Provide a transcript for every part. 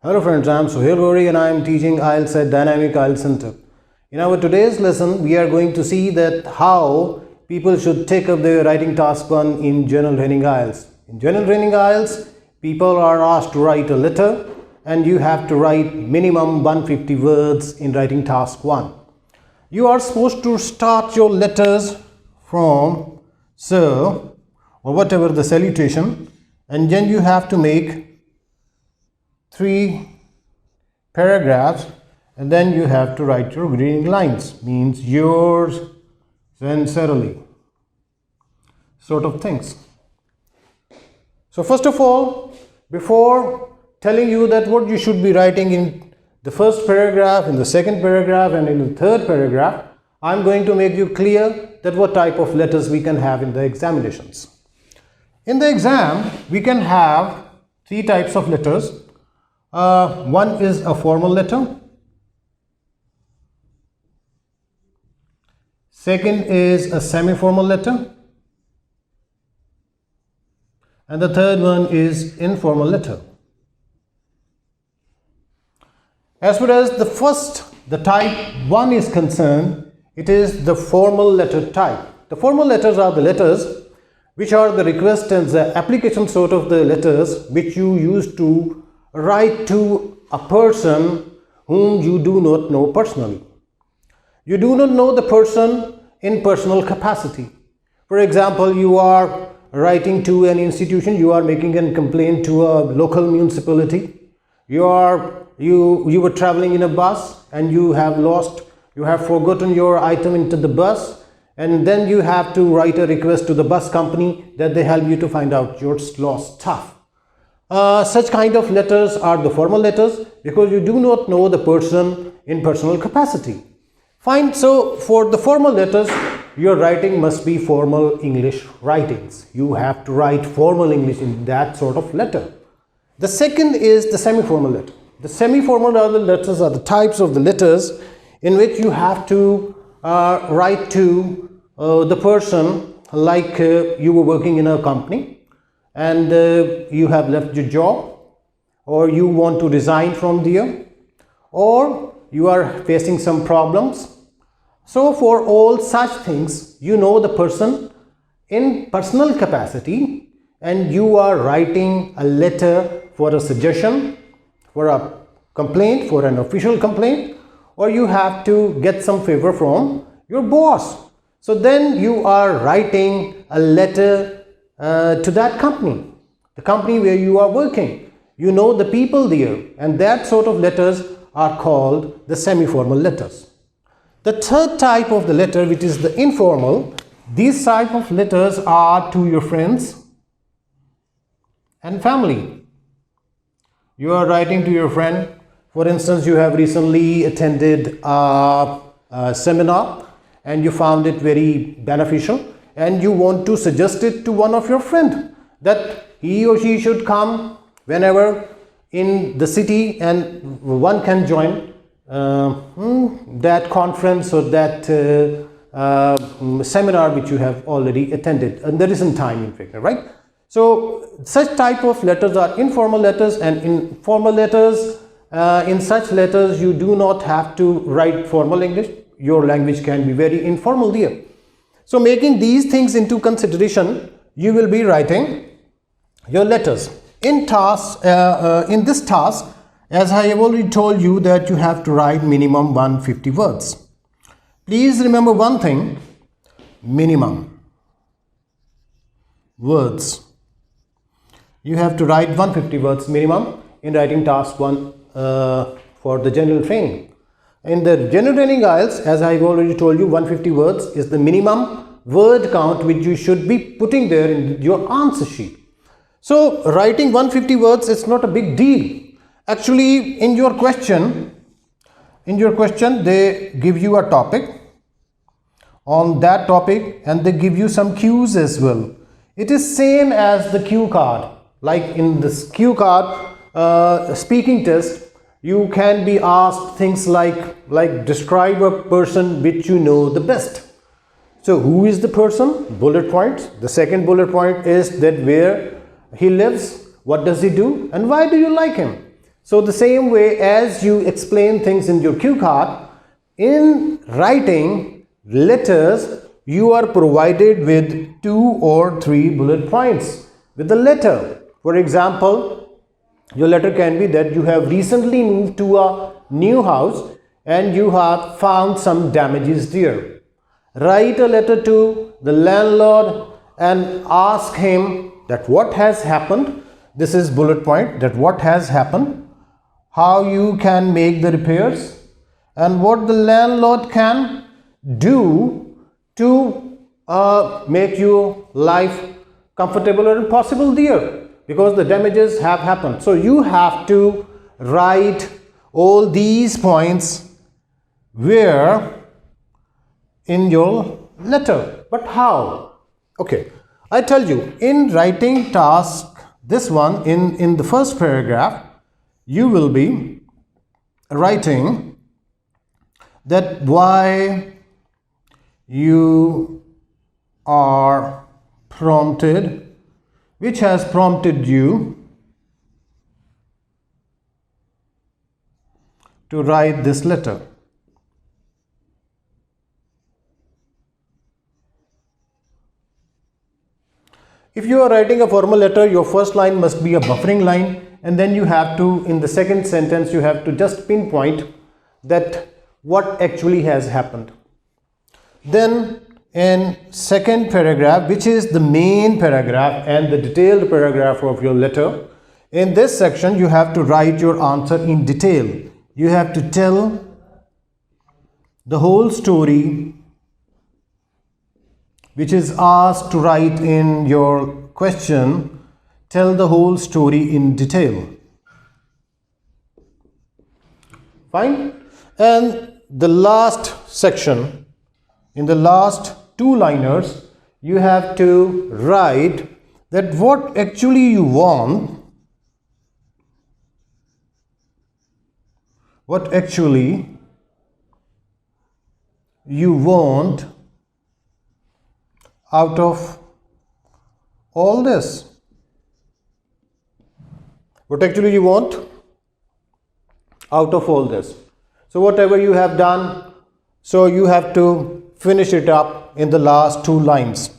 Hello friends, I am Sohail Gori and I am teaching IELTS at Dynamic IELTS Center. In our today's lesson, we are going to see that how people should take up their writing task 1 in General Training IELTS. In General Training IELTS, people are asked to write a letter and you have to write minimum 150 words in writing task 1. You are supposed to start your letters from sir or whatever the salutation, and then you have to make 3 paragraphs and then you have to write your greeting lines, means yours sincerely, sort of things. So first of all, before telling you that what you should be writing in the first paragraph, in the second paragraph and in the third paragraph, I'm going to make you clear that what type of letters we can have in the examinations. In the exam, we can have 3 types of letters. One is a formal letter, second is a semi-formal letter, and the third one is informal letter. As far as the type 1 is concerned, it is the formal letter type. The formal letters are the letters which are the request and the application sort of the letters which you use to write to a person whom you do not know personally. You do not know the person in personal capacity. For example, you are writing to an institution, you are making a complaint to a local municipality. You were traveling in a bus and you have forgotten your item into the bus, and then you have to write a request to the bus company that they help you to find out your lost stuff. Such kind of letters are the formal letters because you do not know the person in personal capacity. Fine. So for the formal letters, your writing must be formal English writings. You have to write formal English in that sort of letter. The second is the semi-formal letter. The semi-formal letters are the types of the letters in which you have to write to the person, like you were working in a company and you have left your job, or you want to resign from there, or you are facing some problems. So for all such things, you know the person in personal capacity and you are writing a letter for a suggestion, for a complaint, for an official complaint, or you have to get some favor from your boss. So then you are writing a letter to that company, the company where you are working. You know the people there, and that sort of letters are called the semi-formal letters. The third type of the letter, which is the informal, these type of letters are to your friends and family. You are writing to your friend. For instance, you have recently attended a seminar and you found it very beneficial, and you want to suggest it to one of your friends that he or she should come whenever in the city and one can join that conference or that seminar which you have already attended, and there isn't time in fact, right? So such type of letters are informal letters, and informal letters, in such letters you do not have to write formal English. Your language can be very informal there. So making these things into consideration, you will be writing your letters. In this task, as I have already told you, that you have to write minimum 150 words. Please remember one thing: minimum words. You have to write 150 words minimum in writing task 1 for the general training. In the general training IELTS, as I have already told you, 150 words is the minimum word count which you should be putting there in your answer sheet. So writing 150 words is not a big deal. Actually, in your question they give you a topic. On that topic, and they give you some cues as well. It is same as the cue card. Like in this cue card speaking test, you can be asked things like describe a person which you know the best. So who is the person? Bullet points. The second bullet point is that where he lives, what does he do, and why do you like him? So the same way as you explain things in your cue card, in writing letters, you are provided with 2 or 3 bullet points with the letter. For example, your letter can be that you have recently moved to a new house and you have found some damages there. Write a letter to the landlord and ask him that what has happened. This is bullet point, that what has happened, how you can make the repairs, and what the landlord can do to make your life comfortable or possible there, because the damages have happened. So you have to write all these points where in your letter. But how? Okay, I tell you, in writing task, this one, in the first paragraph, you will be writing that why you are prompted, which has prompted you to write this letter. If you are writing a formal letter, your first line must be a buffering line, and then you have to, in the second sentence, you have to just pinpoint that what actually has happened. Then in second paragraph, which is the main paragraph and the detailed paragraph of your letter, in this section you have to write your answer in detail. You have to tell the whole story which is asked to write in your question. Tell the whole story in detail. Fine? And the last section, in the last 2 liners, you have to write that what actually you want, what actually you want out of all this. What actually you want out of all this. So whatever you have done, so you have to finish it up in the last 2 lines.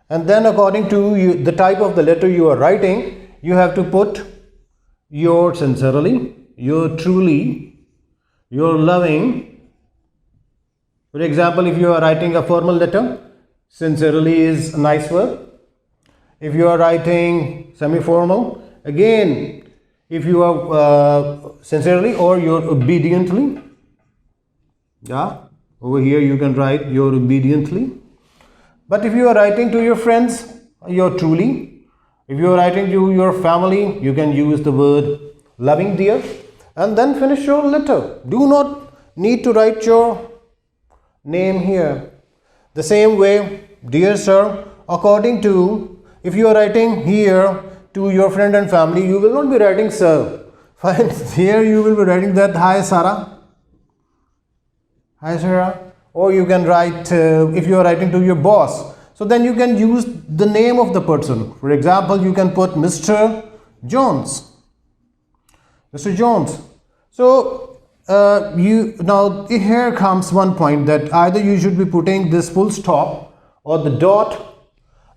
And then according to the type of the letter you are writing, you have to put your sincerely, your truly, your loving. For example, if you are writing a formal letter, sincerely is a nice word. If you are writing semi-formal, again, if you are sincerely or you're obediently, yeah, over here you can write you're obediently. But if you are writing to your friends, you're truly. If you are writing to your family, you can use the word loving dear, and then finish your letter. Do not need to write your name here. The same way, dear sir, according to, if you are writing here to your friend and family, you will not be writing sir. Fine. Here you will be writing that hi Sarah, hi Sarah. Or you can write, if you are writing to your boss, so then you can use the name of the person. For example, you can put Mr. Jones. Mr. Jones. So now here comes one point, that either you should be putting this full stop or the dot,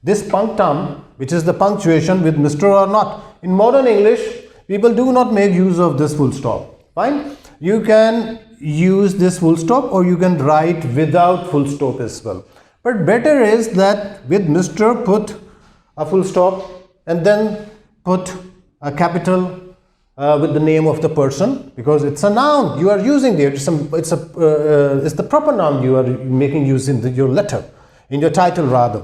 this punctum, which is the punctuation, with Mr. or not. In modern English, people do not make use of this full stop. Fine. You can use this full stop or you can write without full stop as well. But better is that with Mr. put a full stop and then put a capital with the name of the person, because it's a noun you are using there. It's the proper noun you are making use in your letter, in your title rather.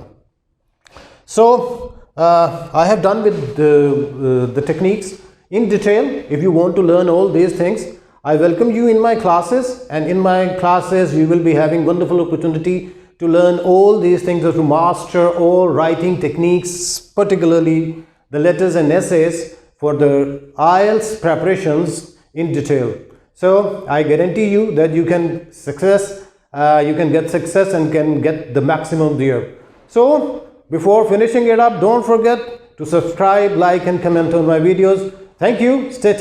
So I have done with the techniques in detail. If you want to learn all these things, I welcome you in my classes, and in my classes you will be having wonderful opportunity to learn all these things, or to master all writing techniques, particularly the letters and essays for the IELTS preparations in detail. So I guarantee you that you can get success and can get the maximum there. So before finishing it up, don't forget to subscribe, like and comment on my videos. Thank you. Stay tuned.